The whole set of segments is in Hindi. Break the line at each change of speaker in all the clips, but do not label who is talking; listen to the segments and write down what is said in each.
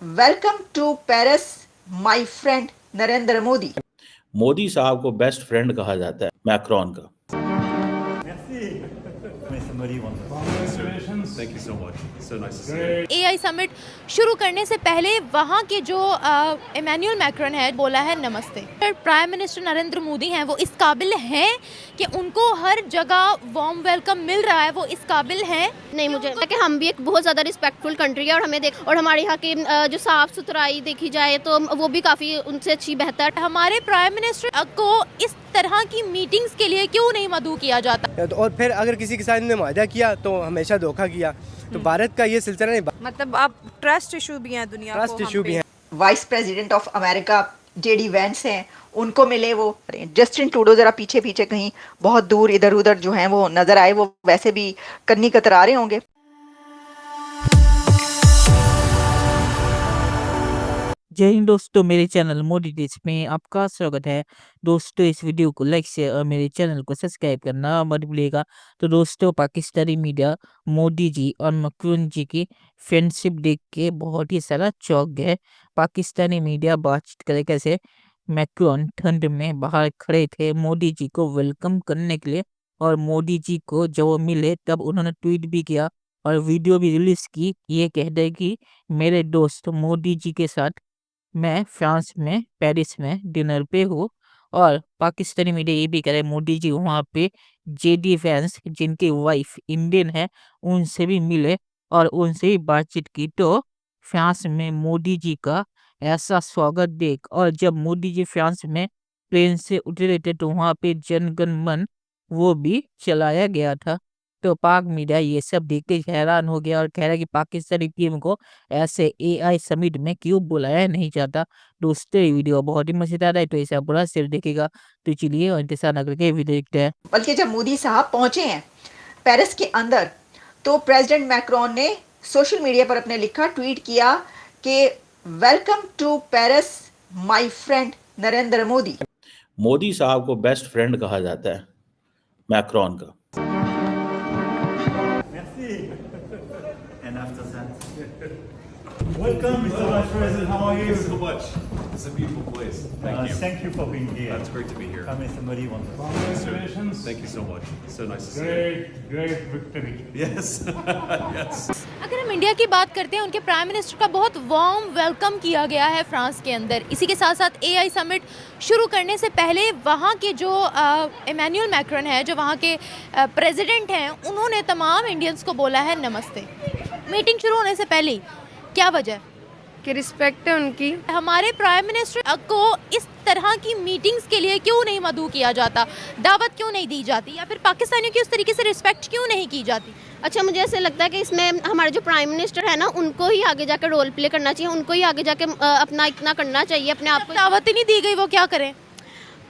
Welcome to Paris my friend Narendra Modi.
Modi साहब को बेस्ट फ्रेंड कहा जाता है मैक्रोन का।
Thank you so much. So nice to see you.
AI summit शुरू करने से पहले वहाँ के जो इमैनुअल मैक्रोन है बोला है नमस्ते। प्राइम मिनिस्टर नरेंद्र मोदी हैं वो इस काबिल हैं कि उनको हर जगह वार्म वेलकम मिल रहा है, वो इस काबिल हैं।
नहीं, मुझे लगता है कि हम भी एक बहुत ज़्यादा रिस्पेक्टफुल कंट्री है और हमें और हमारे यहाँ की जो साफ़ सुथराई देखी जाए तो वो भी काफ़ी उनसे अच्छी बेहतर।
हमारे प्राइम मिनिस्टर को इस तरह की मीटिंग्स के लिए क्यों नहीं मदऊ किया जाता?
और फिर अगर किसी के साथ ने वादा किया तो हमेशा धोखा किया। तो भारत का ये सिलसिला नहीं,
मतलब अब ट्रस्ट इशू भी है दुनिया
ट्रस्ट इशू भी है।
Vice president of America JD Vance हैं, उनको मिले वो। जस्टिन ट्रूडो जरा पीछे पीछे कहीं बहुत दूर इधर उधर जो हैं वो नजर आए, वो वैसे भी कन्नी कतरा रहे होंगे।
जय हिंद दोस्तों, मेरे चैनल मोदी टिप्स में आपका स्वागत है। दोस्तों, इस वीडियो को लाइक शेयर और मेरे चैनल को सब्सक्राइब करना मत भूलिएगा। तो दोस्तों, पाकिस्तानी मीडिया मोदी जी और मैक्रोन जी की फ्रेंडशिप देख के बहुत ही सारा चौंक गए। पाकिस्तानी मीडिया बातचीत करे कैसे मैक्रोन ठंड में बाहर खड़े थे मोदी जी को वेलकम करने के लिए, और मोदी जी को जब वो मिले तब उन्होंने ट्वीट भी किया और वीडियो भी रिलीज की। ये कह दे कि मेरे दोस्त मोदी जी के साथ मैं फ्रांस में पेरिस में डिनर पे हूँ। और पाकिस्तानी मीडिया ये भी कह रहे मोदी जी वहाँ पे जेडी वैंस जिनकी वाइफ इंडियन है उनसे भी मिले और उनसे भी बातचीत की। तो फ्रांस में मोदी जी का ऐसा स्वागत देख, और जब मोदी जी फ्रांस में प्लेन से उतरे थे तो वहाँ पे जन गण मन वो भी चलाया गया था। तो पाक मीडिया ये सब देख के हैरान हो गया और कह रहा है कि पाकिस्तानी टीम को ऐसे एआई समिट में क्यों बुलाया नहीं जाता। दोस्तों, ये वीडियो बहुत ही मजेदार है, तो इसे आप पूरा सिर्फ देखेगा। तो चलिए और इंतजार न करके वीडियो देखते हैं।
बल्कि जब मोदी साहब पहुंचे हैं पेरिस के अंदर, तो प्रेसिडेंट मैक्रोन ने सोशल मीडिया पर अपने लिखा, ट्वीट किया कि welcome to Paris my friend Narendra Modi.
Modi साहब को बेस्ट फ्रेंड कहा जाता है मैक्रोन का।
And after that, welcome, Mr. Vice President. How are you?
Thank you so much. It's a beautiful place. Thank you.
Thank you for being here.
That's great to be here.
Somebody wants to.
Congratulations. Thank you so much. So nice to see you.
Great victory.
Yes. Yes.
अगर हम इंडिया की बात करते हैं, उनके प्राइम मिनिस्टर का बहुत वार्म वेलकम किया गया है फ्रांस के अंदर। इसी के साथ साथ एआई समिट शुरू करने से पहले वहाँ के जो इमैनुअल मैक्रोन है, जो वहाँ के प्रेसिडेंट हैं, उन्होंने तमाम इंडियंस को बोला है नमस्ते। मीटिंग शुरू होने से पहले क्या वजह
कि रिस्पेक्ट है उनकी।
हमारे प्राइम मिनिस्टर को इस तरह की मीटिंग्स के लिए क्यों नहीं मदऊ किया जाता, दावत क्यों नहीं दी जाती, या फिर पाकिस्तानियों की उस तरीके से रिस्पेक्ट क्यों नहीं की जाती?
अच्छा, मुझे ऐसे लगता है कि इसमें हमारे जो प्राइम मिनिस्टर है ना, उनको ही आगे जाकर रोल प्ले करना चाहिए, उनको ही आगे जाके अपना इतना करना चाहिए अपने आप को।
दावत ही नहीं दी गई, वो क्या करें?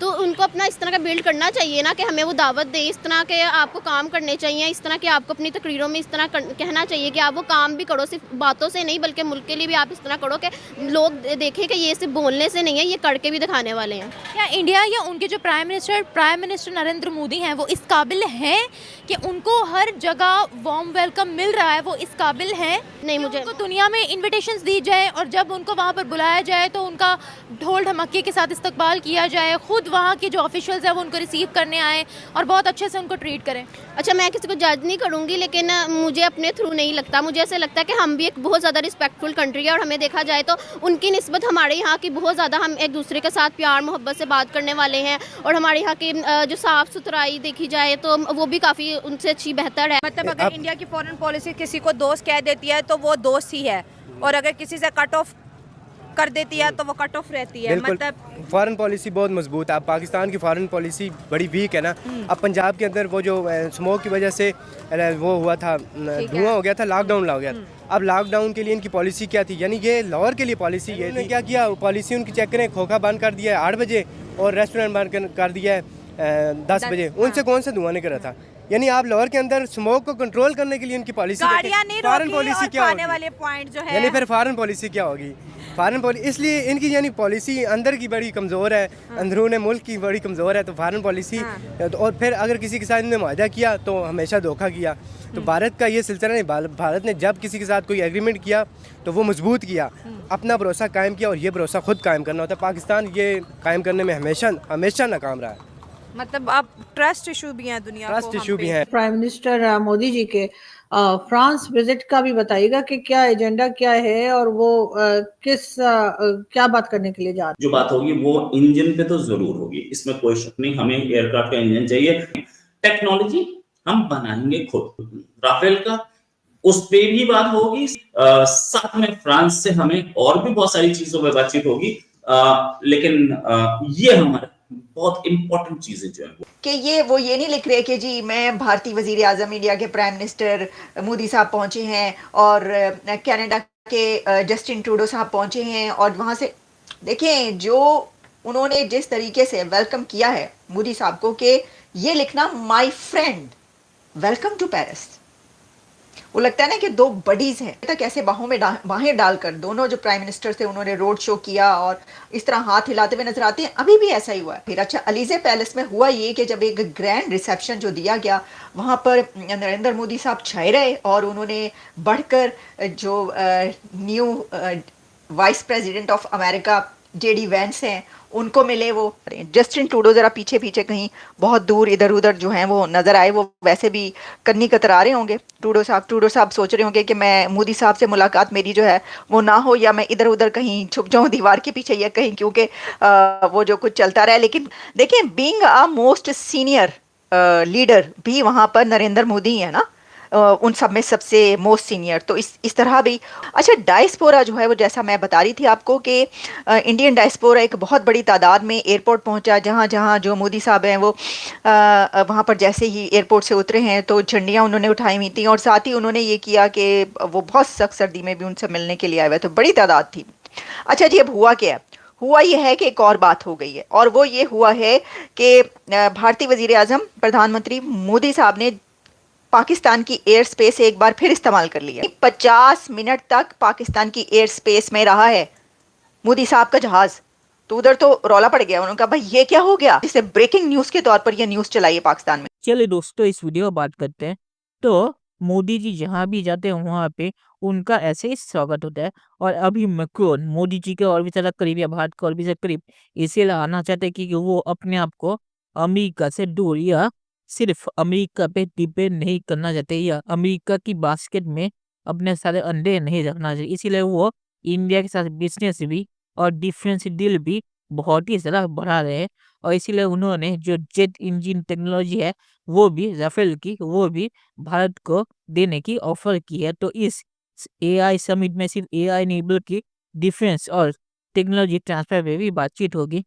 तो उनको अपना इस तरह का बिल्ड करना चाहिए ना कि हमें वो दावत दे, इस तरह के आपको काम करने चाहिए, इस तरह के आपको अपनी तकरीरों में इस तरह कहना चाहिए कि आप वो काम भी करो, सिर्फ बातों से नहीं बल्कि मुल्क के लिए भी आप इस तरह करो कि लोग देखें कि ये सिर्फ बोलने से नहीं है, ये करके भी दिखाने वाले हैं।
क्या इंडिया या उनके जो प्राइम मिनिस्टर नरेंद्र मोदी हैं वो इस काबिल हैं कि उनको हर जगह वार्म वेलकम मिल रहा है, वो इस काबिल हैं?
नहीं, मुझे
उनको दुनिया में इन्विटेशंस दी जाए और जब उनको वहाँ पर बुलाया जाए तो उनका ढोल ढमक्के के साथ इस्तकबाल किया जाए, खुद वहाँ के जो ऑफिशियल्स हैं वो उनको रिसीव करने आए और बहुत अच्छे से उनको ट्रीट करें।
अच्छा, मैं किसी को जज नहीं करूँगी, लेकिन मुझे अपने थ्रू नहीं लगता। मुझे ऐसे लगता है कि हम भी एक बहुत ज़्यादा रिस्पेक्टफुल कंट्री है और हमें देखा जाए तो उनकी निस्बत हमारे यहाँ की बहुत ज़्यादा, हम एक दूसरे के साथ प्यार मोहब्बत से बात करने वाले हैं और हमारे यहाँ की जो साफ़ सुथराई देखी जाए तो वो भी काफ़ी उनसे अच्छी बेहतर है।
मतलब अगर इंडिया की फॉरेन पॉलिसी किसी को दोस्त कह देती है तो वो दोस्त ही है, और अगर किसी से कट ऑफ कर देती है तो वो कट ऑफ रहती है। मतलब
फॉरेन पॉलिसी बहुत मजबूत है। अब पाकिस्तान की फॉरेन पॉलिसी बड़ी वीक है ना। अब पंजाब के अंदर वो जो स्मोक की वजह से वो हुआ था, धुआं हो गया था, लॉकडाउन लग गया। अब लॉकडाउन के लिए इनकी पॉलिसी क्या थी, यानी ये लाहौर के लिए पॉलिसी ये थी। क्या किया, पॉलिसी उनकी चेक करें, खोखा बंद कर दिया है 8 बजे और रेस्टोरेंट बंद कर दिया है 10 बजे। उनसे कौन सा धुआं निकल रहा था? यानी आप लाहौर के अंदर स्मोक को कंट्रोल करने के लिए उनकी पॉलिसी,
गाड़ियां नहीं
फॉरेन
रोकी
पॉलिसी
और
क्या
खाने
होगी?
वाले पॉइंट जो है,
यानी फिर फॉरेन पॉलिसी क्या होगी? फॉरेन पॉलिसी इसलिए इनकी यानी पॉलिसी अंदर की बड़ी कमज़ोर है, अंदरून मुल्क की बड़ी कमज़ोर है, तो फॉरेन पॉलिसी और फिर अगर किसी के साथ इन्होंने मुआहदा किया तो हमेशा धोखा किया। तो भारत का ये सिलसिला नहीं, भारत ने जब किसी के साथ कोई एग्रीमेंट किया तो वो मजबूत किया, अपना भरोसा कायम किया, और ये भरोसा खुद कायम करना होता है। पाकिस्तान ये कायम करने में हमेशा नाकाम रहा है।
मतलब अब ट्रस्ट इशू भी है दुनिया को
ट्रस्ट
हम
इशू
पे।
भी है।
प्राइम मिनिस्टर मोदी जी के फ्रांस विजिट का भी बताइएगा कि क्या एजेंडा क्या है और वो क्या बात करने के लिए जा रहे
जो बात होगी वो इंजन पे तो जरूर होगी, इसमें कोई शक नहीं। हमें एयरक्राफ्ट का इंजन चाहिए, टेक्नोलॉजी हम बनाएंगे खुद। राफेल का उस पे भी बात होगी, साथ में फ्रांस से हमें और भी बहुत सारी चीजों पे बातचीत होगी, लेकिन ये हमारे बहुत इंपॉर्टेंट चीजें जो है
कि वो ये नहीं लिख रहे कि जी मैं भारतीय वजीर आजम इंडिया के प्राइम मिनिस्टर मोदी साहब पहुंचे हैं और कनाडा के जस्टिन ट्रूडो साहब पहुंचे हैं, और वहां से देखें जो उन्होंने जिस तरीके से वेलकम किया है मोदी साहब को, कि ये लिखना my friend welcome to Paris, वो लगता है ना कि दो बडीज हैं तक ऐसे बाहों में बाहें डालकर दोनों जो प्राइम मिनिस्टर थे उन्होंने रोड शो किया और इस तरह हाथ हिलाते हुए नजर आते हैं। अभी भी ऐसा ही हुआ है। फिर अच्छा, अलीजे पैलेस में हुआ ये कि जब एक ग्रैंड रिसेप्शन जो दिया गया वहां पर नरेंद्र मोदी साहब छाए रहे और उन्होंने बढ़कर जो new vice president of America JD Vance हैं उनको मिले। वो जस्टिन ट्रूडो जरा पीछे पीछे कहीं बहुत दूर इधर उधर जो हैं वो नजर आए, वो वैसे भी कन्नी कतरा रहे होंगे। ट्रूडो साहब सोच रहे होंगे कि मैं मोदी साहब से मुलाकात मेरी जो है वो ना हो, या मैं इधर उधर कहीं छुप जाऊं दीवार के पीछे, या कहीं क्योंकि वो जो कुछ चलता रहा। लेकिन देखें, being a most senior leader भी वहां पर नरेंद्र मोदी है ना, उन सब में सबसे मोस्ट सीनियर। तो इस तरह भी अच्छा, डायस्पोरा जो है वो जैसा मैं बता रही थी आपको कि इंडियन डायस्पोरा एक बहुत बड़ी तादाद में एयरपोर्ट पहुंचा, जहां जो मोदी साहब हैं वो वहां पर जैसे ही एयरपोर्ट से उतरे हैं तो झंडियां उन्होंने उठाई हुई थी, और साथ ही उन्होंने ये किया कि वो बहुत सख्त सर्दी में भी उनसे मिलने के लिए आए हुए, तो बड़ी तादाद थी। अच्छा जी, अब हुआ क्या? हुआ यह है कि एक और बात हो गई है, और वो ये हुआ है कि भारतीय वजीर आजम प्रधानमंत्री मोदी साहब ने पाकिस्तान की एयर स्पेस एक बार फिर इस्तेमाल कर लिया। 50 मिनट तक पाकिस्तान की एयर स्पेस में रहा है मोदी साहब का जहाज, तो उधर तो रौला पड़ गया। उन्होंने कहा भाई ये क्या हो गया, जिसे ब्रेकिंग न्यूज के तौर पर यह न्यूज चलाई है पाकिस्तान में।
चलिए दोस्तों, इस वीडियो में बात करते हैं। तो मोदी जी जहाँ भी जाते हैं वहाँ पे उनका ऐसे ही स्वागत होता है, और अभी मैक्रोन मोदी जी के और भी ज़्यादा करीब या भारत के और भी ज़्यादा करीब इसीलिए आना चाहते हैं कि वो अपने आप को अमेरिका से दूर या सिर्फ अमेरिका पे डिपेंड नहीं करना चाहते, या अमेरिका की बास्केट में अपने सारे अंडे नहीं रखना चाहिए। इसीलिए वो इंडिया के साथ बिजनेस भी और डिफेंस डील भी बहुत ही ज़्यादा बढ़ा रहे हैं, और इसीलिए उन्होंने जो जेट इंजन टेक्नोलॉजी है वो भी राफेल की वो भी भारत को देने की ऑफर की है। तो इस एआई समिट में सिर्फ एआई नहीं बल्कि डिफेंस और टेक्नोलॉजी ट्रांसफर पे भी बातचीत होगी।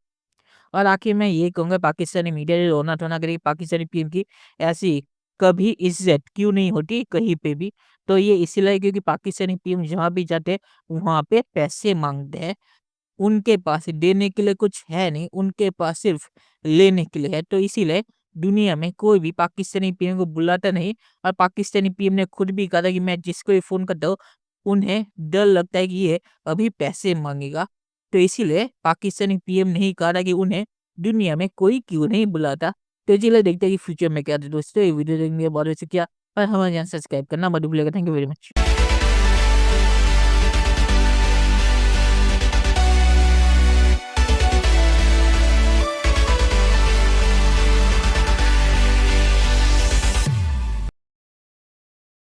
और आखिर में ये कहूँगा, पाकिस्तानी मीडिया ने रोना धोना करी पाकिस्तानी टीम की ऐसी कभी इज्जत क्यों नहीं होती कहीं पे भी। तो ये इसीलिए क्योंकि पाकिस्तानी टीम जहाँ भी जाते हैं वहाँ पे पैसे मांगते हैं, उनके पास देने के लिए कुछ है नहीं, उनके पास सिर्फ लेने के लिए है। तो इसीलिए दुनिया में कोई भी पाकिस्तानी टीम को बुलाता नहीं, और पाकिस्तानी टीम ने खुद भी कहा था कि मैं जिसको भी फ़ोन करता हूँ उन्हें डर लगता है कि ये अभी पैसे मांगेगा। तो इसीलिए पाकिस्तानी पीएम ने ही कहा था कि उन्हें दुनिया में कोई क्यों नहीं बुलाता। तो चलिए देखते हैं कि फ्यूचर में क्या था। दोस्तों, ये वीडियो देखने के बाद वैसे क्या, और हमारे यहाँ सब्सक्राइब करना मत भूलिएगा। Thank you very much.